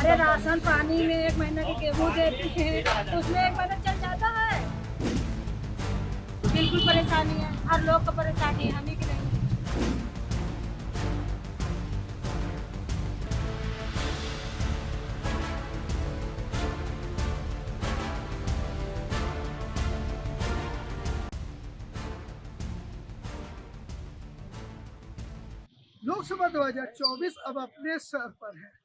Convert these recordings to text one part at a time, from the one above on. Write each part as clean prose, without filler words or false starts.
अरे राशन पानी में एक महीना की गेहूँ देते हैं तो उसमें एक महीना चल जाता है। बिल्कुल परेशानी है, हर लोग को परेशानी है, हमें की नहीं। लोकसभा 2024 अब अपने सर पर है।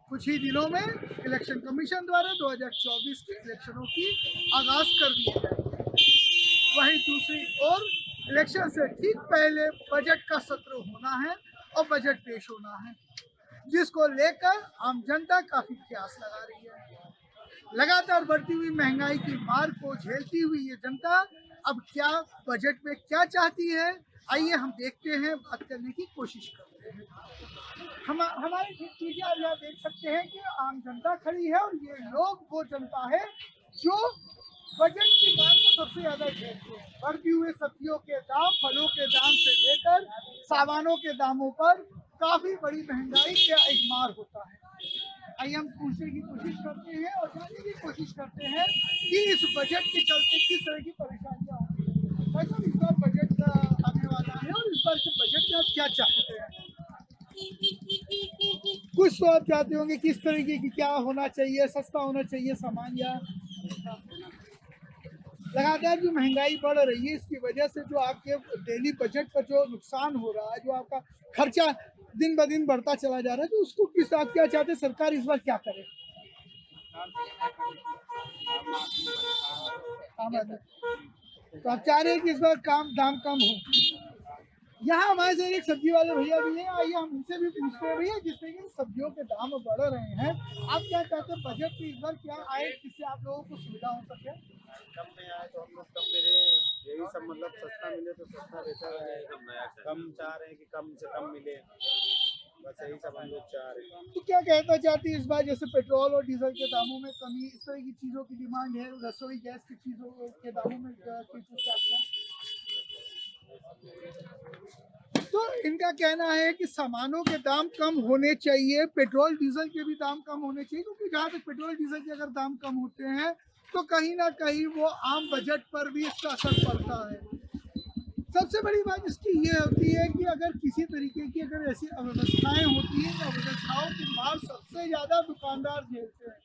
कुछ ही दिनों में इलेक्शन कमीशन द्वारा 2024 के इलेक्शनों की आगाज कर दिए जाएंगे। वहीं दूसरी ओर इलेक्शन से ठीक पहले बजट का सत्र होना है और बजट पेश होना है, जिसको लेकर आम जनता काफी प्यास लगा रही है। लगातार बढ़ती हुई महंगाई की मार को झेलती हुई ये जनता अब क्या बजट में क्या चाहती है, आइए हम देखते हैं, बात करने की कोशिश करते हैं। हमारे पीछे आप यहाँ देख सकते हैं कि आम जनता खड़ी है और ये लोग वो जनता है जो बजट की मार को सबसे ज्यादा झेलते हैं। बढ़ती हुए सब्जियों के दाम, फलों के दाम से लेकर सामानों के दामों पर काफी बड़ी महंगाई का एक मार होता है। आइए हम पूछने की कोशिश करते हैं और जानने की कोशिश करते हैं कि इस बजट के चलते किस तरह की परेशानियां होंगी। मतलब इस बार बजट आने वाला है और इस बार के बजट में आप क्या चाहते हैं? कुछ तो आप चाहते होंगे किस तरीके की क्या होना चाहिए, सस्ता होना चाहिए सामान, या लगातार जो महंगाई बढ़ रही है इसकी वजह से जो आपके डेली बजट पर जो नुकसान हो रहा है, जो आपका खर्चा दिन ब दिन बढ़ता चला जा रहा है, तो उसको किस आप क्या चाहते हैं सरकार इस बार क्या करे? तो आप चाह रहे हैं कि इस बार काम दाम कम हो। यहाँ हमारे साथ एक सब्जी वाले भैया भी हैं, आइए हम उनसे भी पूछते हैं। भैया, जिस तरीके से सब्जियों के दाम बढ़ रहे हैं, आप क्या चाहते हैं बजट में इस बार क्या आए जिससे आप लोगों को सुविधा हो सके? कम में आए तो हम लोग कम मिले, यही सब मतलब सस्ता मिले तो सस्ता बेहतर है। कम चाह रहे हैं कि कम से कम मिले, बस यही सब हम लोग चाह रहे हैं। तो क्या कहना चाहती है इस बार, जैसे पेट्रोल और डीजल के दामों में कमी, इस तरह की चीजों की डिमांड है, रसोई गैस की चीजों के दामों में तो इनका कहना है कि सामानों के दाम कम होने चाहिए, पेट्रोल डीजल के भी दाम कम होने चाहिए, क्योंकि जहाँ तक पेट्रोल डीजल के अगर दाम कम होते हैं तो कहीं ना कहीं वो आम बजट पर भी इसका असर पड़ता है। सबसे बड़ी बात इसकी ये होती है कि अगर किसी तरीके की अगर ऐसी अव्यवस्थाएं होती हैं, तो अव्यवस्थाओं की मार सबसे ज्यादा दुकानदार झेलते हैं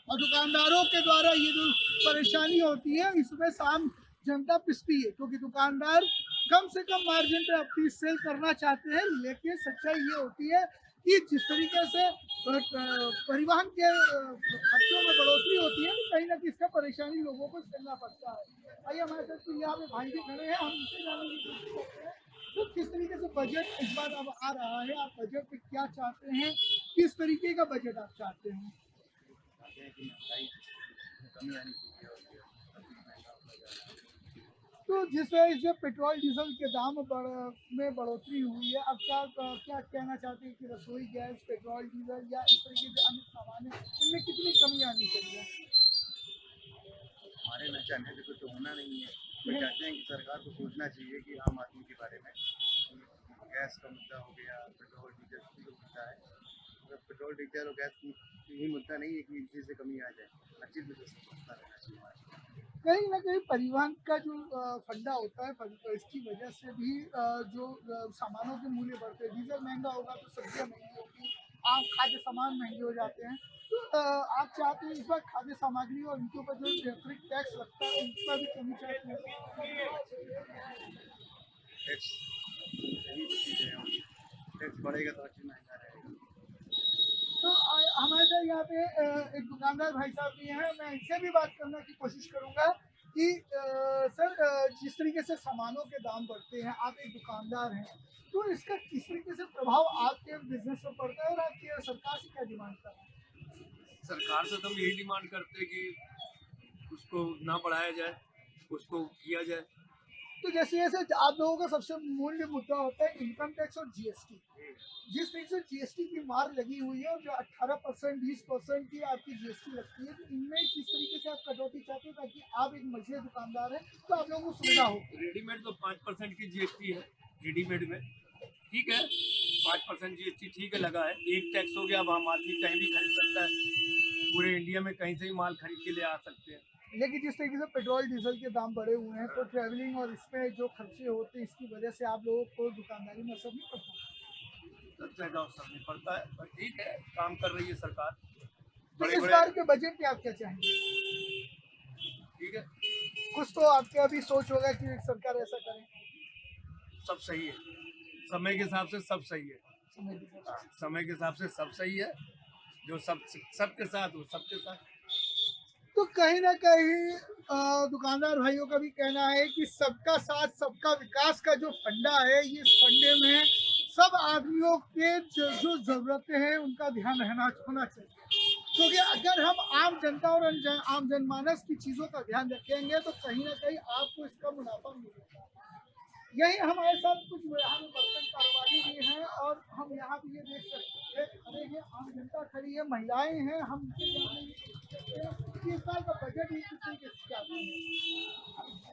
और दुकानदारों के द्वारा ये जो परेशानी होती है इसमें साम जनता पिसती है, क्योंकि दुकानदार कम से कम मार्जिन पे अपनी सेल करना चाहते हैं। लेकिन सच्चाई ये होती है कि जिस तरीके से परिवहन के खर्चों में बढ़ोतरी होती है, तो कहीं ना कहीं इसका परेशानी लोगों को झेलना पड़ता है। आइए हमारे साथ तो यहाँ पे भाई भी खड़े हैं, हम उनसे जानने की कोशिश करते हैं तो किस तरीके से बजट इस बार अब आ रहा है, आप बजट में क्या चाहते हैं, किस तरीके का बजट आप चाहते हैं? तो जिस तरह से पेट्रोल डीजल के दाम में बढ़ोतरी हुई है, अब क्या क्या कहना चाहते हैं कि रसोई गैस, पेट्रोल डीजल या इस तरीके से अन्य सामान है, इनमें कितनी कमी आनी चाहिए? हमारे न चाहने से कुछ होना नहीं है। वो चाहते हैं कि सरकार को सोचना चाहिए कि आम आदमी के बारे में। गैस का मुद्दा हो गया, पेट्रोल डीजल की जो मुद्दा है, मतलब पेट्रोल डीजल और गैस की यही मुद्दा नहीं है कि इसी से कमी आ जाए, हर चीज़ में सस्ता रहना चाहिए। कहीं ना कहीं परिवहन का जो फंडा होता है, इसकी वजह से भी जो सामानों के मूल्य बढ़ते हैं, डीजल महंगा होगा तो सब्जियां महंगी होगी, आम खाद्य सामान महंगे हो जाते हैं। तो आप चाहते हैं इस बार खाद्य सामग्री और इनके ऊपर जो अतिरिक्त टैक्स लगता है उस पर भी कमी चाहते हैं? टैक्स यही तो चीज़ है, टैक्स बढ़ेगा तो हर चीज़ महंगा रहेगा। तो हमारे साथ यहाँ पे एक दुकानदार भाई साहब भी हैं, मैं इनसे भी बात करने की कोशिश करूंगा कि सर, जिस तरीके से सामानों के दाम बढ़ते हैं, आप एक दुकानदार हैं, तो इसका किस तरीके से प्रभाव आपके बिजनेस पर पड़ता है और आपकी सरकार से क्या डिमांड कर रहे हैं? सरकार से तो हम यही डिमांड करते हैं कि उसको ना बढ़ाया जाए, उसको किया जाए। तो जैसे जैसे आप लोगों का सबसे मूल्य मुद्दा होता है इनकम टैक्स और जीएसटी। जिस तरीके से जीएसटी की मार लगी हुई है और जो 18% 20% की आपकी जीएसटी लगती है, तो इनमें किस तरीके से आप कटौती चाहते हैं ताकि आप एक मझले दुकानदार हैं तो आप लोगों को सुविधा हो? रेडीमेड तो 5% की जीएसटी है, रेडीमेड में ठीक है, 5% GST ठीक है लगा है, एक टैक्स हो गया, अब आम आदमी कहीं भी खरीद सकता है, पूरे इंडिया में कहीं से भी माल खरीद के ले आ सकते हैं। लेकिन जिस तरीके से पेट्रोल डीजल के दाम बढ़े हुए हैं तो ट्रैवलिंग और इसमें जो खर्चे होते हैं इसकी वजह से आप लोगों को दुकानदारी में असर नहीं पड़ता। सब ज़्यादा असर नहीं पड़ता है, पर ठीक है, काम कर रही है सरकार। तो इस बार के बजट में आप क्या चाहेंगे? ठीक है, कुछ तो आपके अभी सोच होगा कि सरकार ऐसा करे। सब सही है, समय के हिसाब से सब सही है, समय के हिसाब से। समय के हिसाब से सब सही है, जो सबके साथ वो सबके साथ। तो कहीं ना कहीं दुकानदार भाइयों का भी कहना है कि सबका साथ सबका विकास का जो फंडा है, ये फंडे में सब आदमियों के जो जरूरतें हैं उनका ध्यान होना चाहिए। क्योंकि अगर हम आम जनता और आम जनमानस की चीज़ों का ध्यान रखेंगे तो कहीं ना कहीं आपको इसका मुनाफा मिलेगा। यही हमारे साथ कुछ यहाँ में बर्तन कारोबारी भी हैं और हम यहाँ भी ये देख सकते हैं, खड़े हैं, आम जनता खड़ी है, महिलाएं हैं। हम इस साल का बजट ही किसी के चाहते हैं,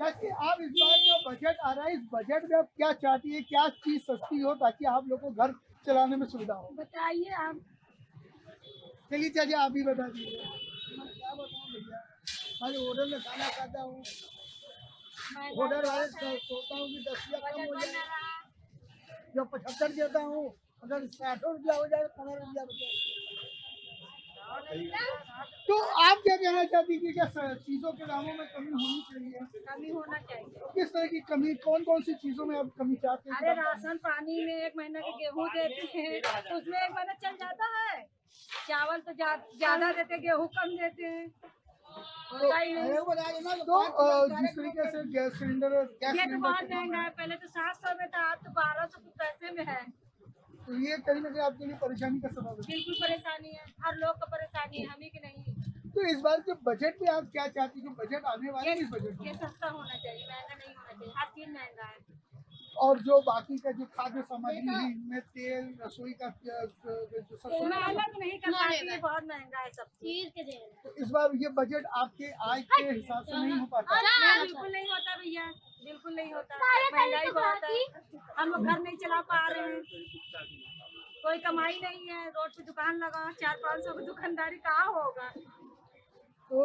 ताकि आप इस बार जो बजट आ रहा है, इस बजट में आप क्या चाहती है, क्या चीज़ सस्ती हो ताकि आप लोगों को घर चलाने में सुविधा हो? बताइए आप। चलिए चाची आप भी बता दीजिए। मैं क्या बताऊँ भैया, मैं होटल में खाना खाता हूँ, ऑर्डर वाले सोचता हूँ कि 10 रुपया कम हो जाए, जो 75 देता हूँ अगर 60 रुपया हो जाए 15 रुपया बचे। तो आप क्या कहना चाहती है कि क्या चीज़ों के दामों में कमी होनी चाहिए? कमी होना चाहिए। किस तरह की कमी, कौन कौन सी चीज़ों में आप कमी चाहते हैं? अरे राशन पानी में 1 महीना के गेहूँ देते हैं तो उसमें 1 महीना चल जाता है। चावल तो ज्यादा देते हैं, गेहूँ कम देते हैं। तो जिस तरीके से गैस सिलेंडर और ये तो बहुत महंगा है, पहले तो 700 में था, अब तो 1200 कुछ पैसे में है। तो ये कहीं ना कहीं आपके लिए परेशानी का सबब है। बिल्कुल परेशानी है, हर लोग को परेशानी है, हम ही की नहीं। तो इस बार के बजट में आप क्या चाहती हैं? जो बजट आने वाले हैं इस बजट ये में, सस्ता होना चाहिए, महंगा नहीं होना चाहिए। हर चीज महंगा है। और जो बाकी का जो खाद्य सामग्री है इनमें तेल, रसोई का जो सब महंगा तो नहीं कर पाती है, बहुत महंगा है सब चीज। तो इस बार ये बजट आपके आय के हिसाब से नहीं हो पाता। बिल्कुल नहीं होता भैया, बिल्कुल नहीं होता। महंगाई बहुत है, हम लोग घर नहीं चला पा रहे हैं, कोई कमाई नहीं है। रोड पे दुकान लगा 400-500 की दुकानदारी कहाँ होगा। तो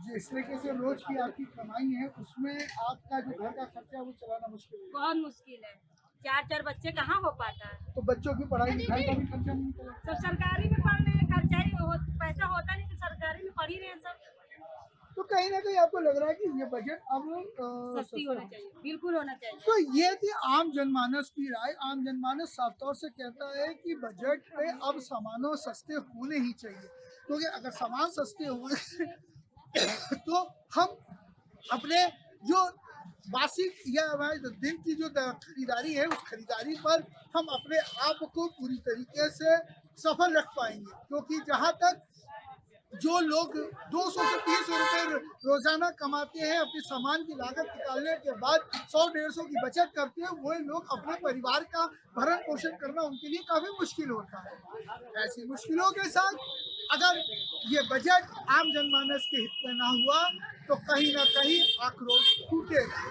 जिस तरीके से रोज की आपकी कमाई है उसमें आपका जो घर का खर्चा है वो चलाना मुश्किल है। बहुत मुश्किल है, 4 बच्चे कहाँ हो पाता है। तो बच्चों की पढ़ाई लिखाई का भी खर्चा नहीं निकला। सब सरकारी में पढ़ रहे हैं, खर्चा ही पैसा होता नहीं, तो सरकारी में पढ़ ही रहे हैं सब। तो कहीं ना कहीं आपको लग रहा है कि ये बजट अब सस्ती होना चाहिए, बिल्कुल होना चाहिए। तो ये थी आम जनमानस की राय। आम जनमानस साफ तौर से कहता है कि बजट पे अब सामानों सस्ते होने ही चाहिए, क्योंकि अगर सामान सस्ते होंगे तो हम अपने जो मासिक या हमारे दिन की जो खरीदारी है उस खरीदारी पर हम अपने आप को पूरी तरीके से सफल रख पाएंगे। क्योंकि जहाँ तक जो लोग 200 से 300 रुपए रोजाना कमाते हैं, अपने सामान की लागत निकालने के बाद 100-150 की बचत करते हैं, वही लोग अपने परिवार का भरण पोषण करना उनके लिए काफी मुश्किल होता है। ऐसी मुश्किलों के साथ अगर ये बजट आम जनमानस के हित में ना हुआ तो कहीं ना कहीं आक्रोश टूटेगा।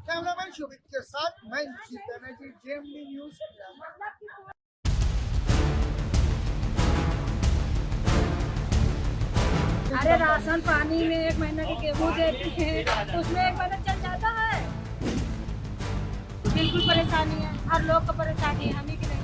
कैमरामैन शोभित के साथ मैं निश्चित बनर्जी, JMD न्यूज। अरे राशन पानी में 1 महीना के गेहूँ देते हैं तो उसमें 1 महीना चल जाता है। बिल्कुल परेशानी है, हर लोग को परेशानी है, हम ही की नहीं।